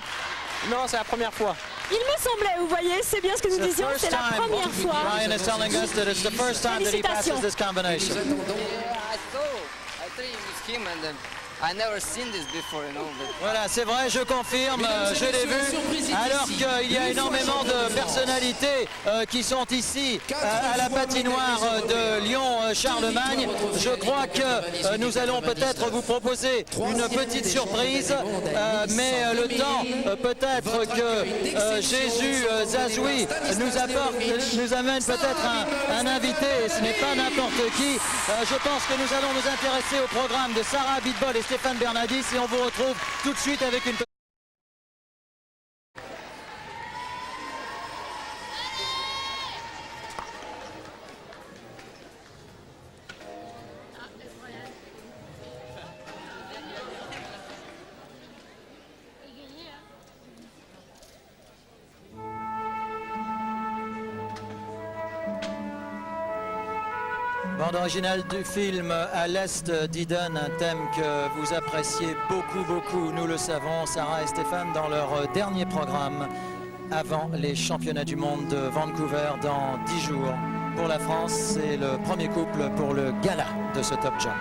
Non, c'est la première fois. Il me semblait, vous voyez, c'est bien ce que nous disions, c'est la première fois. Brian is telling us that it's the first time that he passes this combination. Yeah, I trained with him and I never seen this before, you know. Voilà, c'est vrai, je confirme, je l'ai vu, alors qu'il y a énormément de personnalités qui sont ici à la patinoire de Lyon-Charlemagne. Je crois que nous allons peut-être vous proposer une petite surprise, mais le temps, peut-être que Jésus Zazoui nous amène peut-être un invité, et ce n'est pas n'importe qui. Je pense que nous allons nous intéresser au programme de Sarah Abitbol et Stéphane Bernadis, et on vous retrouve tout de suite avec une... Bande originale du film À l'Est d'Eden, un thème que vous appréciez beaucoup, nous le savons, Sarah et Stéphane, dans leur dernier programme avant les championnats du monde de Vancouver dans 10 jours. Pour la France, c'est le premier couple pour le gala de ce Top Jump.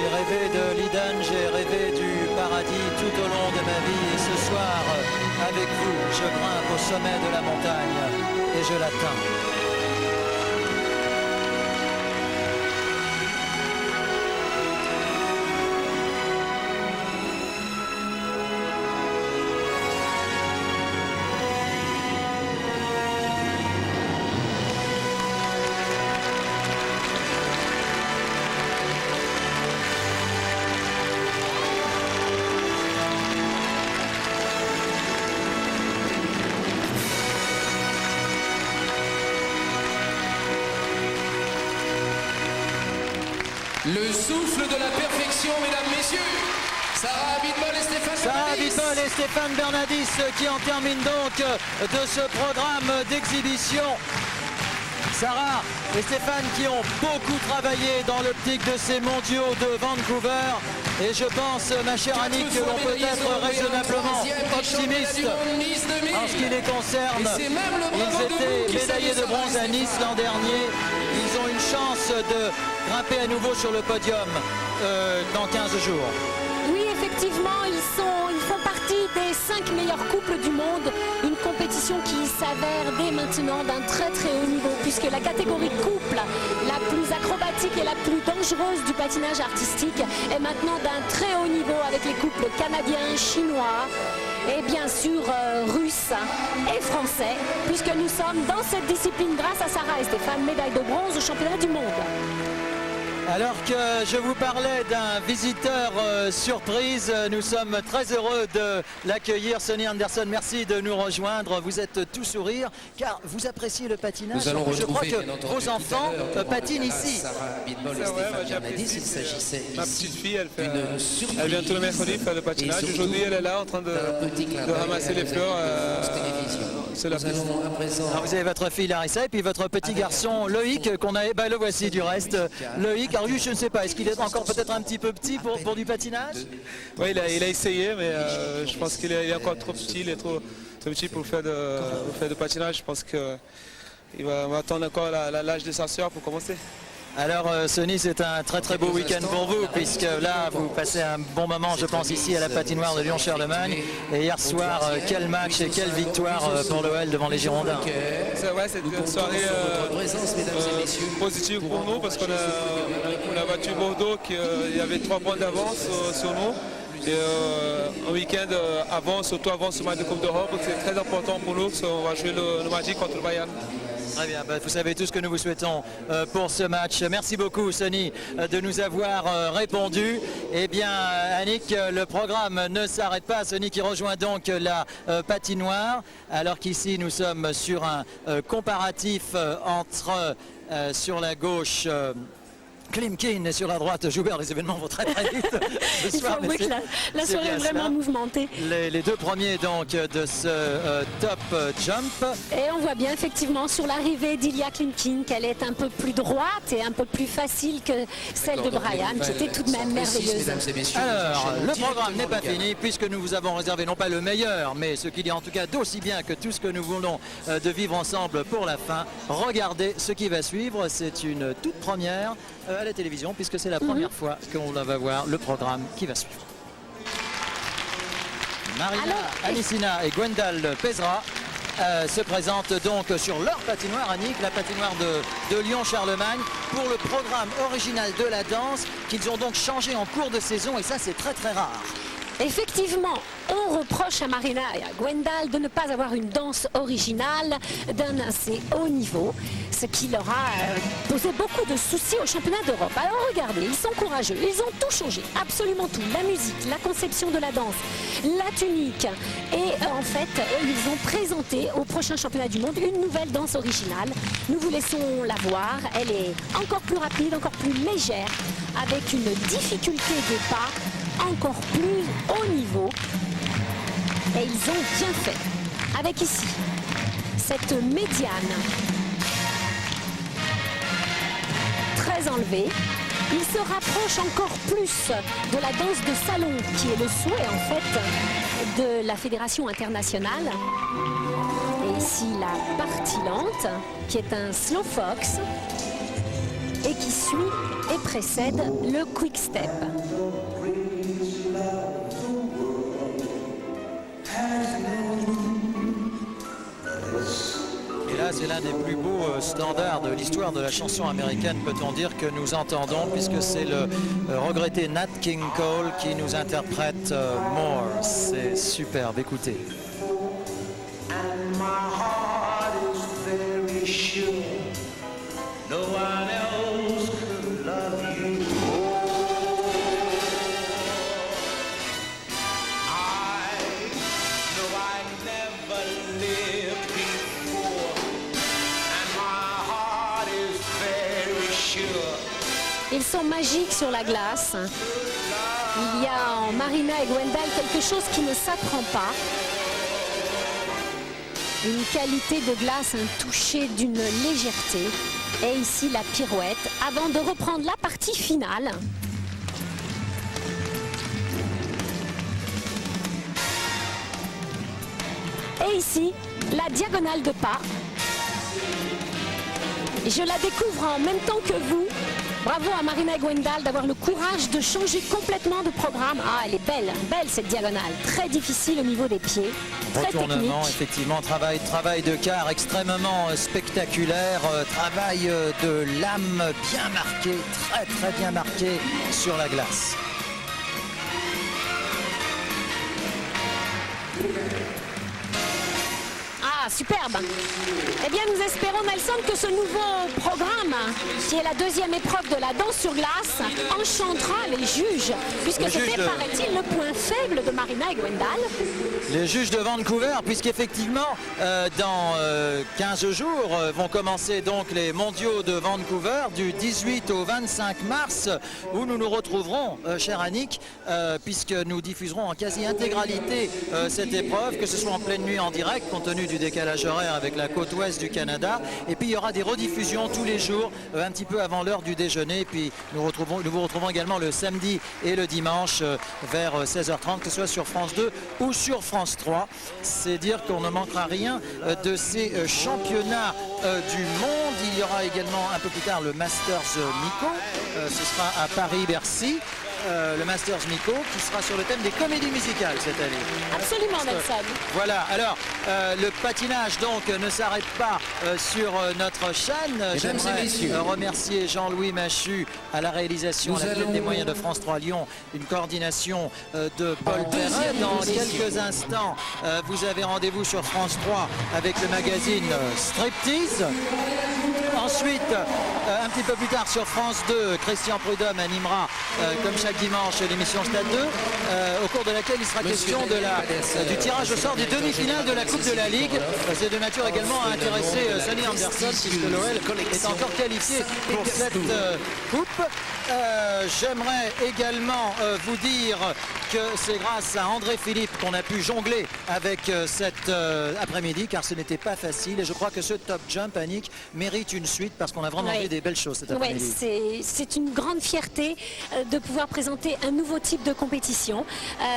J'ai rêvé de l'Eden, j'ai rêvé du paradis tout au long de ma vie. Et ce soir, avec vous, je grimpe au sommet de la montagne et je l'atteins. Le souffle de la perfection, mesdames, messieurs. Sarah Abitbol et Stéphane Bernadis. Sarah Abitbol et Stéphane Bernadis qui en terminent donc de ce programme d'exhibition. Sarah et Stéphane qui ont beaucoup travaillé dans l'optique de ces mondiaux de Vancouver. Et je pense, ma chère Annick, que l'on peut être raisonnablement optimiste en ce qui les concerne. Ils étaient médaillés de bronze à Nice l'an dernier. Ils ont une chance de grimper à nouveau sur le podium dans 15 jours. Oui, effectivement, ils font partie des 5 meilleurs couples du monde. Une compétition qui s'avère dès maintenant d'un très haut niveau, puisque la catégorie couple, la plus acrobatique et la plus dangereuse du patinage artistique, est maintenant d'un très haut niveau avec les couples canadiens, chinois et bien sûr russes et français, puisque nous sommes dans cette discipline grâce à Sarah et Stéphane, médaille de bronze au championnat du monde. Alors que je vous parlais d'un visiteur surprise, nous sommes très heureux de l'accueillir. Sonny Anderson, merci de nous rejoindre. Vous êtes tout sourire car vous appréciez le patinage. Nous allons je crois retrouver, que vos enfants patinent ici. Sarah Abitbol et Stéphane Bernadis, il s'agissait Ma petite fille, d'une surprise. elle vient tous les mercredis faire le patinage. Aujourd'hui, elle est là en train de ramasser les fleurs sur la piste. Alors vous avez votre fille Larissa et puis votre petit garçon Loïc qu'on a. Le voici du reste. Loïc, alors lui, je ne sais pas, est-ce qu'il est encore peut-être un petit peu petit pour du patinage? Oui, il a essayé, mais je pense qu'il est encore trop petit. Il est trop petit pour faire de patinage. Je pense que il va attendre encore l'âge de sa sœur pour commencer. Alors Sonny, c'est un très très beau week-end pour vous, puisque là vous passez un bon moment, je pense, ici à la patinoire de Lyon-Charlemagne. Et hier soir, quel match et quelle victoire pour l'OL devant les Girondins. C'est vrai, c'est une soirée positive pour nous, parce qu'on a battu Bordeaux, il y avait 3 points d'avance sur nous. Et un week-end avant, surtout avant ce match de Coupe d'Europe, c'est très important pour nous, on va jouer le Magic contre le Bayern. Très bien, vous savez tout ce que nous vous souhaitons pour ce match. Merci beaucoup Sonny de nous avoir répondu. Eh bien Annick, le programme ne s'arrête pas. Sonny qui rejoint donc la patinoire, alors qu'ici nous sommes sur un comparatif entre sur la gauche Klimkin et sur la droite Joubert. Les événements vont très très vite ce soir. Il faut avouer que la soirée est vraiment mouvementée. Les 2 premiers donc de ce top jump. Et on voit bien effectivement sur l'arrivée d'Ilya Klimkin qu'elle est un peu plus droite et un peu plus facile que celle de Brian, qui était tout de même merveilleuse. Alors, le programme n'est pas fini, puisque nous vous avons réservé non pas le meilleur, mais ce qu'il y a en tout cas d'aussi bien que tout ce que nous voulons de vivre ensemble pour la fin. Regardez ce qui va suivre, c'est une toute première à la télévision, puisque c'est la première fois qu'on va voir le programme qui va suivre. Marina Anissina et Gwendal Pesera se présentent donc sur leur patinoire, Annick, la patinoire de Lyon-Charlemagne, pour le programme original de la danse qu'ils ont donc changé en cours de saison, et ça c'est très très rare. Effectivement, on reproche à Marina et à Gwendal de ne pas avoir une danse originale d'un assez haut niveau, ce qui leur a posé beaucoup de soucis au championnat d'Europe. Alors regardez, ils sont courageux, ils ont tout changé, absolument tout. La musique, la conception de la danse, la tunique. Et en fait, ils ont présenté au prochain championnat du monde une nouvelle danse originale. Nous vous laissons la voir. Elle est encore plus rapide, encore plus légère, avec une difficulté des pas encore plus haut niveau, et ils ont bien fait avec ici cette médiane très enlevée. Ils se rapprochent encore plus de la danse de salon, qui est le souhait en fait de la Fédération internationale. Et ici la partie lente, qui est un slow fox et qui suit et précède le quick step. Et là, c'est l'un des plus beaux standards de l'histoire de la chanson américaine, peut-on dire, que nous entendons, puisque c'est le regretté Nat King Cole qui nous interprète More. C'est superbe, écoutez. And my heart is very sure no one else could love you. Ils sont magiques sur la glace. Il y a en Marina et Gwendal quelque chose qui ne s'apprend pas. Une qualité de glace, un toucher d'une légèreté. Et ici la pirouette, avant de reprendre la partie finale. Et ici, la diagonale de pas. Je la découvre en même temps que vous. Bravo à Marina et Gwendal d'avoir le courage de changer complètement de programme. Ah, elle est belle, belle cette diagonale. Très difficile au niveau des pieds. Très retournement, technique. effectivement, travail de quart extrêmement spectaculaire, travail de lame bien marqué, très bien marqué sur la glace. Ah, superbe. Eh bien, nous espérons, Nelson, que ce nouveau programme, qui est la deuxième épreuve de la danse sur glace, enchantera les juges, puisque c'était, paraît-il, le point faible de Marina et Gwendal. Les juges de Vancouver, puisqu'effectivement, dans 15 jours, vont commencer donc les mondiaux de Vancouver, du 18 au 25 mars, où nous nous retrouverons, cher Annick, puisque nous diffuserons en quasi-intégralité cette épreuve, que ce soit en pleine nuit en direct, compte tenu du décalage décalage horaire avec la côte ouest du Canada. Et puis il y aura des rediffusions tous les jours, un petit peu avant l'heure du déjeuner. Et puis nous vous retrouvons également le samedi et le dimanche vers 16h30, que ce soit sur France 2 ou sur France 3. C'est dire qu'on ne manquera rien de ces championnats du monde. Il y aura également un peu plus tard le Masters Mico. Ce sera à Paris-Bercy. Le Masters Mico qui sera sur le thème des comédies musicales cette année. Absolument, Nelson. Voilà, alors le patinage donc ne s'arrête pas sur notre chaîne. J'aimerais remercier Jean-Louis Machu à la réalisation, à la tête des moyens de France 3 Lyon, une coordination de Paul Perret. Dans quelques instants, vous avez rendez-vous sur France 3 avec le magazine Striptease. Ensuite, un petit peu plus tard sur France 2, Christian Prudhomme animera, comme chaque dimanche, l'émission Stade 2, au cours de laquelle il sera question du tirage au sort des demi-finales de la Coupe de la Ligue. C'est de nature également à intéresser Sonny Anderson, puisque l'OL est encore qualifié pour cette coupe. J'aimerais également vous dire que c'est grâce à André Philippe qu'on a pu jongler avec cet après-midi, car ce n'était pas facile. Et je crois que ce top jump, Annick, mérite une suite parce qu'on a vraiment vu des belles choses cet après-midi. C'est une grande fierté de pouvoir présenter un nouveau type de compétition,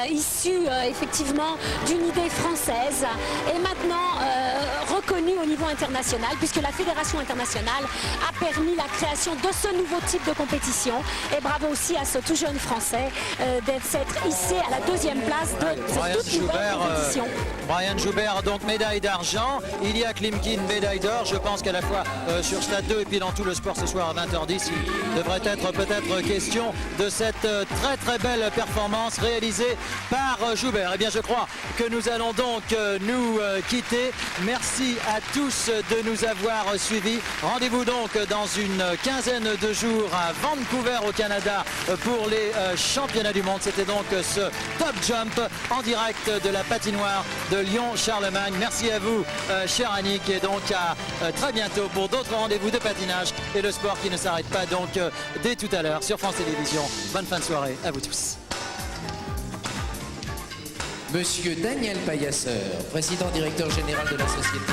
issu effectivement d'une idée française et maintenant reconnue au niveau international, puisque la Fédération internationale a permis la création de ce nouveau type de compétition. Et bravo aussi à ce tout jeune Français d'être hissé à la 2e place de cette toute nouvelle compétition. Brian Joubert, donc médaille d'argent. Ilya Klimkin, médaille d'or. Je pense qu'à la fois sur Stade 2 et puis dans tout le sport ce soir à 20h10, il devrait être peut-être question de cette très très belle performance réalisée par Joubert. Eh bien je crois que nous allons donc nous quitter. Merci à tous de nous avoir suivis. Rendez-vous donc dans une quinzaine de jours à Vancouver au Canada pour les championnats du monde. C'était donc ce top jump en direct de la patinoire de Lyon-Charlemagne. Merci à vous cher Annick, et donc à très bientôt pour d'autres rendez-vous de patinage et le sport qui ne s'arrête pas donc dès tout à l'heure sur France Télévisions. Bonne fin de soirée à vous tous. Monsieur Daniel Paillasseur, président directeur général de la société